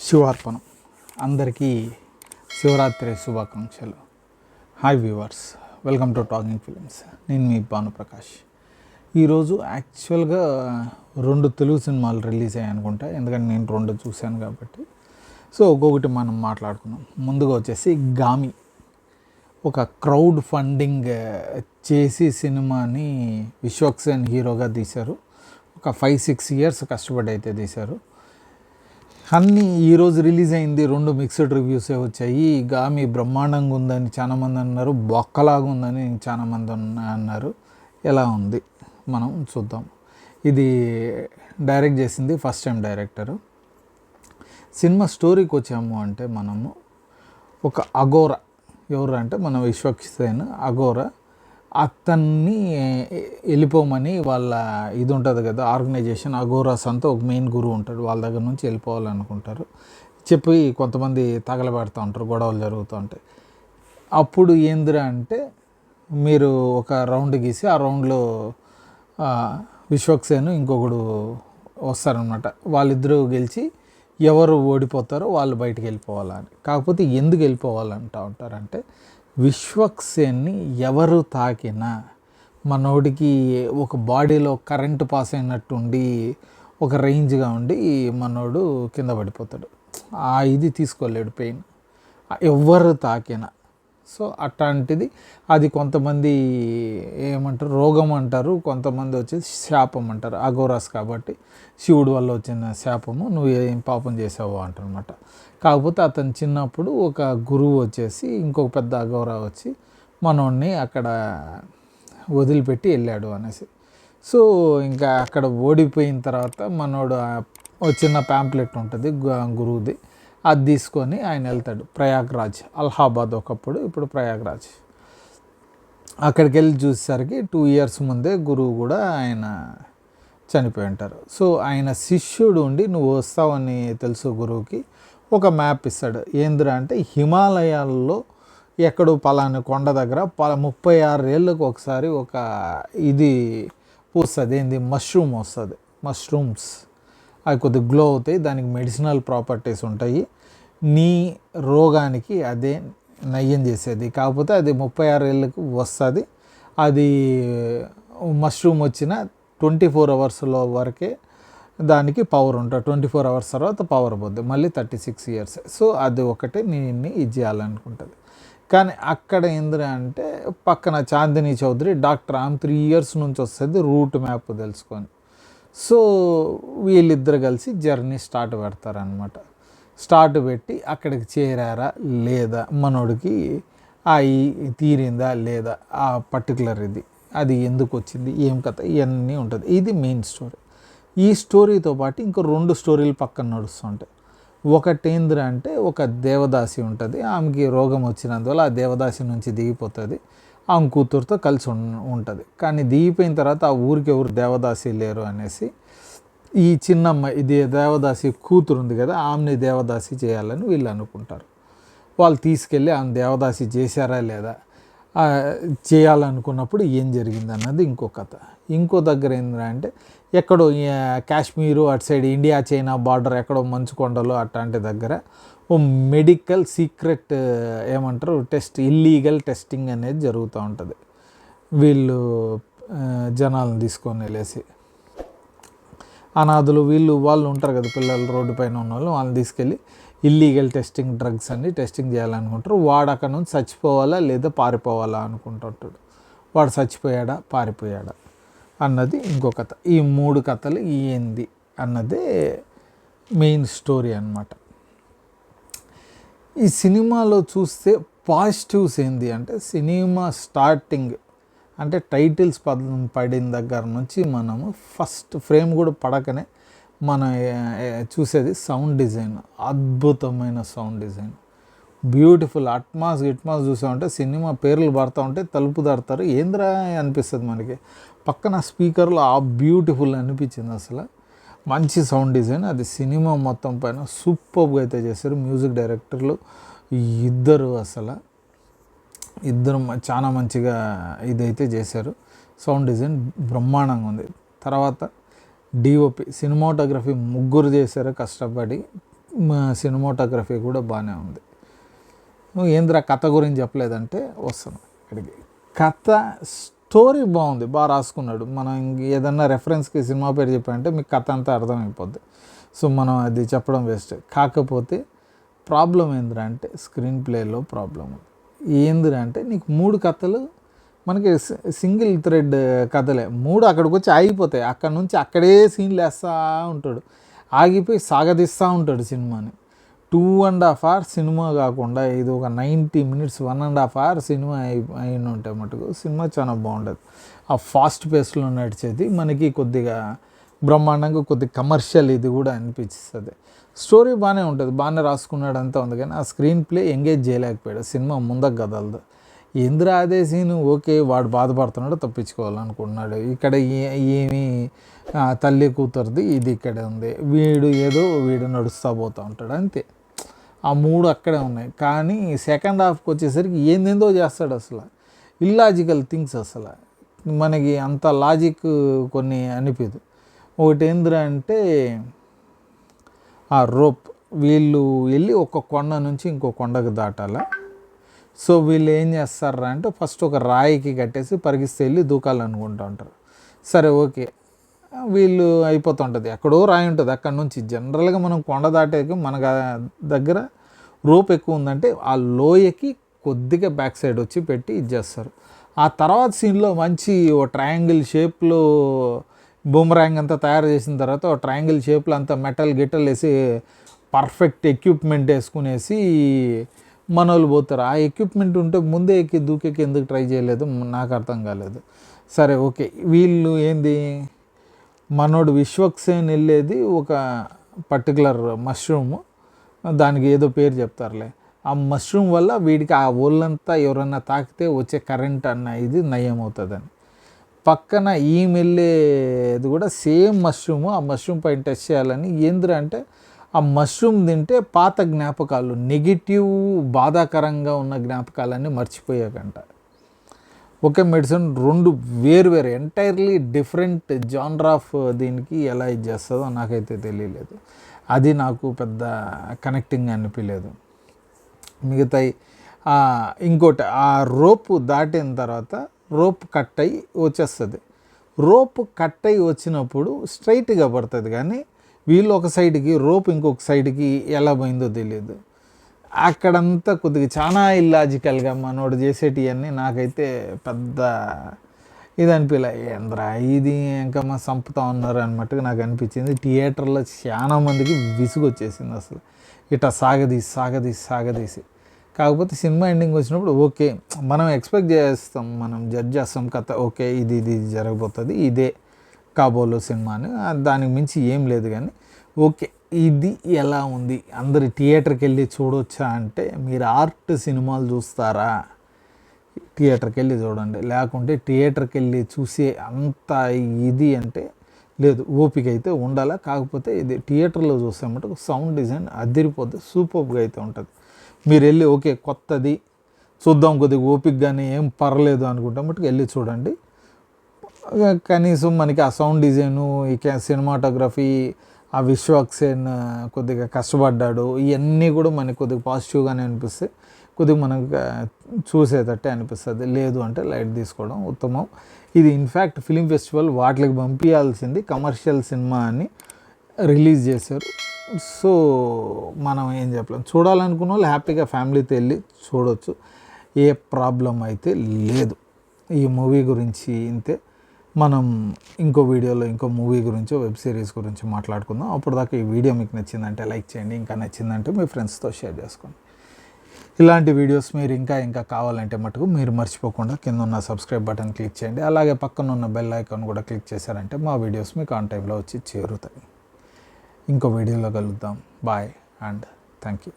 శివార్పణం. అందరికీ శివరాత్రి శుభాకాంక్షలు. Hi viewers, welcome to talking films. నేను మీ భానుప్రకాష్. ఈరోజు యాక్చువల్గా 2 తెలుగు సినిమాలు రిలీజ్ అయ్యాయి అనుకుంటా, ఎందుకంటే నేను 2 చూశాను కాబట్టి. సో ఒక్కొక్కటి మనం మాట్లాడుకున్నాం. ముందుగా వచ్చేసి గామి, ఒక క్రౌడ్ ఫండింగ్ చేసి సినిమాని విశ్వక్సేన్ హీరోగా తీశారు. ఒక 5-6 ఇయర్స్ కష్టపడి అయితే తీశారు. అన్నీ ఈరోజు రిలీజ్ అయింది. 2 మిక్స్డ్ రివ్యూసే వచ్చాయి. గామి బ్రహ్మాండంగా ఉందని చాలామంది అన్నారు, బొక్కలాగా ఉందని చాలామంది అన్నారు. ఎలా ఉంది మనం చూద్దాం. ఇది డైరెక్ట్ చేసింది ఫస్ట్ టైం డైరెక్టరు. సినిమా స్టోరీకి వచ్చాము అంటే మనము ఒక అఘోరా, ఎవరు అంటే మన విశ్వక్సేన్ అఘోరా, అతన్ని వెళ్ళిపోమని వాళ్ళ ఇది ఉంటుంది కదా, ఆర్గనైజేషన్ అఘోరాస్ అంతా ఒక మెయిన్ గురువు ఉంటాడు, వాళ్ళ దగ్గర నుంచి వెళ్ళిపోవాలనుకుంటారు. చెప్పి కొంతమంది తగలబెడతా ఉంటారు, గొడవలు జరుగుతూ ఉంటాయి. అప్పుడు ఏందిరా అంటే, మీరు ఒక రౌండ్ గీసి ఆ రౌండ్లో విశ్వక్సేన్ ఇంకొకడు వస్తారనమాట. వాళ్ళిద్దరూ గెలిచి ఎవరు ఓడిపోతారో వాళ్ళు బయటికి వెళ్ళిపోవాలని. కాకపోతే ఎందుకు వెళ్ళిపోవాలంటూ ఉంటారంటే, విశ్వక్సేన్ని ఎవరు తాకినా మనోడికి ఒక బాడీలో కరెంటు పాస్ అయినట్టు ఉండి ఒక రేంజ్గా ఉండి మనోడు కింద పడిపోతాడు. ఇది తీసుకోలేడు పెయిన్ ఎవరు తాకినా. సో అట్లాంటిది అది కొంతమంది ఏమంటారు, రోగం అంటారు, కొంతమంది వచ్చేసి శాపం అంటారు. అఘోరాస్ కాబట్టి శివుడు వల్ల వచ్చిన శాపము, నువ్వు ఏం పాపం చేసావు అంటారనమాట. కాకపోతే అతను చిన్నప్పుడు ఒక గురువు వచ్చేసి ఇంకొక పెద్ద అఘోరా వచ్చి మనోడిని అక్కడ వదిలిపెట్టి వెళ్ళాడు అనేసి. సో ఇంకా అక్కడ ఓడిపోయిన తర్వాత మనోడు చిన్న ప్యాంప్లెట్ ఉంటుంది గురువుది, అది తీసుకొని ఆయన వెళ్తాడు ప్రయాగ్రాజ్. అలహాబాద్ ఒకప్పుడు, ఇప్పుడు ప్రయాగ్రాజ్. అక్కడికి వెళ్ళి చూసేసరికి 2 ఇయర్స్ ముందే గురువు కూడా ఆయన చనిపోయి ఉంటారు. సో ఆయన శిష్యుడు ఉండి, నువ్వు వస్తావని తెలుసు గురువుకి, ఒక మ్యాప్ ఇస్తాడు. ఏందిరా అంటే, హిమాలయాల్లో ఎక్కడో పలానా కొండ దగ్గర 36 ఏళ్ళకు ఒకసారి ఒక ఇది పూస్తుంది. ఏంది, మష్రూమ్ వస్తుంది. మష్రూమ్స్ అవి కొద్దిగా గ్లో అవుతాయి, దానికి మెడిసినల్ ప్రాపర్టీస్ ఉంటాయి, నీ రోగానికి అదే నయ్యం చేసేది. కాకపోతే అది 36 ఏళ్ళకు వస్తుంది. అది మష్రూమ్ వచ్చిన 24 అవర్స్లో వరకే దానికి పవర్ ఉంటుంది. 24 అవర్స్ తర్వాత పవర్ పోద్ది, మళ్ళీ 36 ఇయర్స్. సో అది ఒకటే నేను ఇది చేయాలనుకుంటుంది. కానీ అక్కడ ఏంద్రా అంటే, పక్కన చాందిని చౌదరి డాక్టర్, ఆమె 3 ఇయర్స్ నుంచి వస్తుంది రూట్ మ్యాప్ తెలుసుకొని. సో వీళ్ళిద్దరు కలిసి జర్నీ స్టార్ట్ పెడతారనమాట. స్టార్ట్ పెట్టి అక్కడికి చేరారా లేదా, మనోడికి తీరిందా లేదా, ఆ పర్టికులర్ ఇది అది ఎందుకు వచ్చింది, ఏం కథ, ఇవన్నీ ఉంటుంది. ఇది మెయిన్ స్టోరీ. ఈ స్టోరీతో పాటు ఇంకో 2 స్టోరీలు పక్కన నడుస్తుంటాయి. ఒకటి ఏంద్రా అంటే, ఒక దేవదాసి ఉంటుంది, ఆమెకి రోగం వచ్చినందువల్ల ఆ దేవదాసి నుంచి దిగిపోతుంది, ఆమె కూతురుతో కలిసి ఉంటుంది. కానీ దిగిపోయిన తర్వాత ఆ ఊరికి ఎవరు దేవదాసి లేరు అనేసి ఈ చిన్నమ్మ, ఇది దేవదాసి కూతురు ఉంది కదా, ఆమెని దేవదాసి చేయాలని వీళ్ళు అనుకుంటారు. వాళ్ళు తీసుకెళ్ళి ఆమె దేవదాసి చేశారా లేదా, చేయాలనుకున్నప్పుడు ఏం జరిగింది అన్నది ఇంకో కథ. ఇంకో దగ్గర ఏంటంటే, ఎక్కడో కాశ్మీరు అటు సైడ్ ఇండియా చైనా బార్డర్ ఎక్కడో మంచుకొండలు అట్లాంటి దగ్గర ఓ మెడికల్ సీక్రెట్ ఏమంటారు టెస్ట్, ఇల్లీగల్ టెస్టింగ్ అనేది జరుగుతూ ఉంటుంది. వీళ్ళు జనాలను తీసుకొని వెళ్ళేసి, అనాథులు వాళ్ళు ఉంటారు కదా, పిల్లలు రోడ్డు పైన ఉన్న వాళ్ళని తీసుకెళ్ళి ఇల్లీగల్ టెస్టింగ్ డ్రగ్స్ అన్ని టెస్టింగ్ చేయాలనుకుంటారు. వాడు అక్కడ నుంచి చచ్చిపోవాలా లేదా పారిపోవాలా అనుకుంటుంటాడు. వాడు చచ్చిపోయాడా పారిపోయాడా అన్నది ఇంకో కథ. ఈ 3 కథలు ఏంది అన్నదే మెయిన్ స్టోరీ అన్నమాట. ఈ సినిమాలో చూస్తే పాజిటివ్స్ ఏంది అంటే, సినిమా స్టార్టింగ్ అంటే టైటిల్స్ పడిన దగ్గర నుంచి మనము ఫస్ట్ ఫ్రేమ్ కూడా పడకనే మనం చూసేది సౌండ్ డిజైన్. అద్భుతమైన సౌండ్ డిజైన్, బ్యూటిఫుల్. అట్మాస్ చూసామంటే సినిమా పేర్లు పడుతూ ఉంటే తలుపు దాడతారు, ఏంద్రా అనిపిస్తుంది మనకి. పక్కన స్పీకర్లో ఆ బ్యూటిఫుల్ అనిపించింది అసలు. మంచి సౌండ్ డిజైన్, అది సినిమా మొత్తం పైన సూపర్గా అయితే చేశారు. మ్యూజిక్ డైరెక్టర్లు ఇద్దరు చాలా మంచిగా ఇదైతే చేశారు. సౌండ్ డిజైన్ బ్రహ్మాండంగా ఉంది. తర్వాత డిఓపి, సినిమాటోగ్రఫీ 3 చేశారు కష్టపడి. సినిమాటోగ్రఫీ కూడా బాగానే ఉంది. నువ్వు ఏంద్రా కథ గురించి చెప్పలేదంటే వస్తాను ఇక్కడికి. కథ స్టోరీ బాగుంది, బాగా రాసుకున్నాడు. మనం ఏదన్నా రెఫరెన్స్కి సినిమా పేరు చెప్పాలంటే మీకు కథ అంతా అర్థమైపోద్ది. సో మనం అది చెప్పడం వేస్ట్. కాకపోతే ప్రాబ్లం ఏందిరా అంటే స్క్రీన్ ప్లేలో ప్రాబ్లం ఏందిరా అంటే నీకు 3 కథలు మనకి సింగిల్ థ్రెడ్ కథలే, 3 అక్కడికి వచ్చి ఆగిపోతాయి. అక్కడ నుంచి అక్కడే సీన్లు వేస్తూ ఉంటాడు, ఆగిపోయి సాగదీస్తూ ఉంటాడు సినిమాని. 2.5 hours సినిమా కాకుండా ఇది ఒక 90 minutes 1.5 hours సినిమా అయిన ఉంటే మటుకు సినిమా చాలా బాగుండదు. ఆ ఫాస్ట్ పేస్లో నడిచేది మనకి కొద్దిగా బ్రహ్మాండంగా కొద్దిగా కమర్షియల్ ఇది కూడా అనిపిస్తుంది. స్టోరీ బాగానే ఉంటుంది, బాగానే రాసుకున్నాడు అంతా ఉంది, కానీ ఆ స్క్రీన్ ప్లే ఎంగేజ్ చేయలేకపోయాడు. సినిమా ముందుకు కదలదు. ఎందురా అదే సీను ఓకే వాడు బాధపడుతున్నాడు తప్పించుకోవాలనుకుంటున్నాడు, ఇక్కడ ఏమి తల్లి కూతురుది ఇది ఇక్కడే ఉంది, వీడు నడుస్తూ పోతూ ఉంటాడు అంతే. ఆ 3 అక్కడే ఉన్నాయి. కానీ సెకండ్ హాఫ్కి వచ్చేసరికి ఏందేందో చేస్తాడు, అసలు ఇల్లాజికల్ థింగ్స్, అసలు మనకి అంత లాజిక్ కొన్ని అనిపించదు. ఒకటి ఏందిరా అంటే ఆ రోప్, వీళ్ళు వెళ్ళి ఒక కొండ నుంచి ఇంకో కొండకు దాటాల. సో వీళ్ళు ఏం చేస్తారా అంటే ఫస్ట్ ఒక రాయికి కట్టేసి పరిగిస్తే వెళ్ళి దూకాలనుకుంటూ ఉంటారు. సరే ఓకే, వీళ్ళు అయిపోతుంటుంది, ఎక్కడో రాయి ఉంటుంది అక్కడ నుంచి. జనరల్గా మనం కొండ దాటాక మన దగ్గర రోప్ ఎక్కువ ఉందంటే ఆ లోయకి కొద్దిగా బ్యాక్ సైడ్ వచ్చి పెట్టి ఇది చేస్తారు. ఆ తర్వాత సీన్లో మంచి ఓ ట్రయాంగిల్ షేప్లో బూమరాంగ్ అంతా తయారు చేసిన తర్వాత ఓ ట్రయాంగిల్ షేప్లో అంతా మెటల్ గిట్టలు వేసి పర్ఫెక్ట్ ఎక్విప్మెంట్ వేసుకునేసి మనోళ్ళు పోతారు. ఆ ఎక్విప్మెంట్ ఉంటే ముందే ఎక్కి దూకేకి ఎందుకు ట్రై చేయలేదు నాకు అర్థం కాలేదు. సరే ఓకే, వీళ్ళు ఏంది మనోడు విశ్వక్సేన్ వెళ్ళేది ఒక పర్టికులర్ మష్రూము, దానికి ఏదో పేరు చెప్తారులే. ఆ మష్రూమ్ వల్ల వీడికి ఆ ఒళ్ళంతా ఎవరన్నా తాకితే వచ్చే కరెంట్ అన్న ఇది నయం అవుతుందని. పక్కన వెళ్ళేది కూడా సేమ్ మష్రూము, ఆ మష్రూమ్ పైన టెస్ట్ చేయాలని. ఏంద్రా అంటే ఆ మష్రూమ్ తింటే పాత జ్ఞాపకాలు, నెగిటివ్ బాధాకరంగా ఉన్న జ్ఞాపకాలన్నీ మర్చిపోయాకంట. ఒకే మెడిసిన్ 2 వేరు ఎంటైర్లీ డిఫరెంట్ జానర్ ఆఫ్ దీనికి ఎలా ఇది చేస్తుందో నాకైతే తెలియలేదు. అది నాకు పెద్ద కనెక్టింగ్ అనిపించలేదు. మిగతాయి ఇంకోటి, ఆ రోపు దాటిన తర్వాత రోప్ కట్ అయ్యి వచ్చేస్తుంది. రోప్ కట్ అయ్యి వచ్చినప్పుడు స్ట్రైట్గా పడుతుంది, కానీ వీళ్ళు ఒక సైడ్కి రోప్ ఇంకొక సైడ్కి ఎలా పోయిందో తెలియదు. అక్కడంతా కొద్దిగా చాలా ఇల్లాజికల్గా మనోడు చేసేటివన్నీ నాకైతే పెద్ద ఇది అనిపించలే. ఏంద్రా ఇది ఇంకా మా సంపుతా ఉన్నారు అన్నట్టుగా నాకు అనిపించింది. థియేటర్లో చాలా మందికి విసుగు వచ్చేసింది అసలు, ఇట్లా సాగదీసి. కాకపోతే సినిమా ఎండింగ్ వచ్చినప్పుడు ఓకే, మనం ఎక్స్పెక్ట్ చేస్తాం, మనం జడ్జ్ చేస్తాం కథ, ఓకే ఇది జరగబోతుంది, ఇదే కాబోలు సినిమా అని, దానికి మించి ఏం లేదు. కానీ ఓకే ఇది ఎలా ఉంది, అందరు థియేటర్కి వెళ్ళి చూడొచ్చా అంటే మీరు ఆర్ట్ సినిమాలు చూస్తారా థియేటర్కి వెళ్ళి చూడండి, లేకుంటే థియేటర్కి వెళ్ళి చూసే అంత ఇది అంటే లేదు. ఓపిక అయితే ఉండాలా. కాకపోతే ఇది థియేటర్లో చూస్తామంటే సౌండ్ డిజైన్ అదిరిపోద్ది, సూపర్గా అయితే ఉంటుంది. మీరు వెళ్ళి ఓకే కొత్తది చూద్దాం కొద్దిగా ఓపికగానే ఏం పర్లేదు అనుకుంటాం బట్ వెళ్ళి చూడండి. కనీసం మనకి ఆ సౌండ్ డిజైను, ఈ సినిమాటోగ్రఫీ, ఆ విశ్వక్సేన్ కొద్దిగా కష్టపడ్డాడు, ఇవన్నీ కూడా మనకి కొద్దిగా పాజిటివ్గానే అనిపిస్తాయి, కొద్దిగా మనకు చూసేటట్టే అనిపిస్తుంది. లేదు అంటే లైట్ తీసుకోవడం ఉత్తమం. ఇది ఇన్ఫ్యాక్ట్ ఫిలిం ఫెస్టివల్ వాటికి పంపించాల్సింది, కమర్షియల్ సినిమా అని రిలీజ్ చేశారు. సో మనం ఏం చెప్పలేం, చూడాలనుకున్న వాళ్ళు హ్యాపీగా ఫ్యామిలీతో వెళ్ళి చూడవచ్చు, ఏ ప్రాబ్లం అయితే లేదు. ఈ మూవీ గురించి ఇంతే. మనం ఇంకో వీడియోలో ఇంకో మూవీ గురించి, వెబ్ సిరీస్ గురించి మాట్లాడుకుందాం. అప్పుడు దాకా ఈ వీడియో మీకు నచ్చిందంటే లైక్ చేయండి, ఇంకా నచ్చిందంటే మీ ఫ్రెండ్స్తో షేర్ చేసుకోండి. ఇలాంటి వీడియోస్ మీరు ఇంకా కావాలంటే మటుకు మీరు మర్చిపోకుండా కింద ఉన్న సబ్స్క్రైబ్ బటన్ క్లిక్ చేయండి. అలాగే పక్కన ఉన్న బెల్ ఐకాన్ కూడా క్లిక్ చేశారంటే మా వీడియోస్ మీకు ఆన్ టైంలో వచ్చి చేరుతాయి. ఇంకో వీడియోలో కలుద్దాం. Bye and thank you.